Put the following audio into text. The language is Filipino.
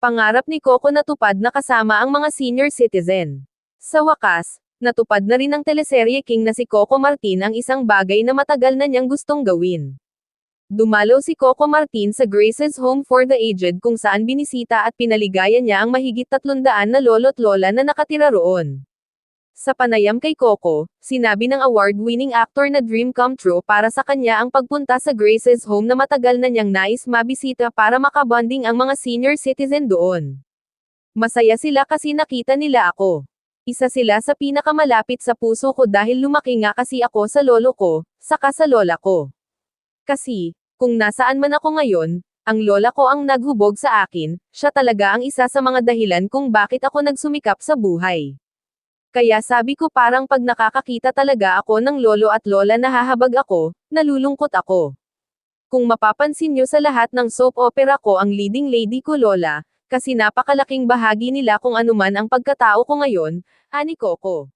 Pangarap ni Coco natupad na kasama ang mga senior citizen. Sa wakas, natupad na rin ng teleserye king na si Coco Martin ang isang bagay na matagal na niyang gustong gawin. Dumalaw si Coco Martin sa Grace's Home for the Aged kung saan binisita at pinaligaya niya ang mahigit 300 na lolo't lola na nakatira roon. Sa panayam kay Coco, sinabi ng award-winning actor na dream come true para sa kanya ang pagpunta sa Grace's Home na matagal na niyang nais mabisita para makabonding ang mga senior citizen doon. Masaya sila kasi nakita nila ako. Isa sila sa pinakamalapit sa puso ko dahil lumaki nga kasi ako sa lolo ko, saka sa lola ko. Kasi, kung nasaan man ako ngayon, ang lola ko ang naghubog sa akin, siya talaga ang isa sa mga dahilan kung bakit ako nagsumikap sa buhay. Kaya sabi ko parang pag nakakakita talaga ako ng lolo at lola nahahabag ako, nalulungkot ako. Kung mapapansin nyo sa lahat ng soap opera ko ang leading lady ko lola, kasi napakalaking bahagi nila kung anuman ang pagkatao ko ngayon, ani Coco.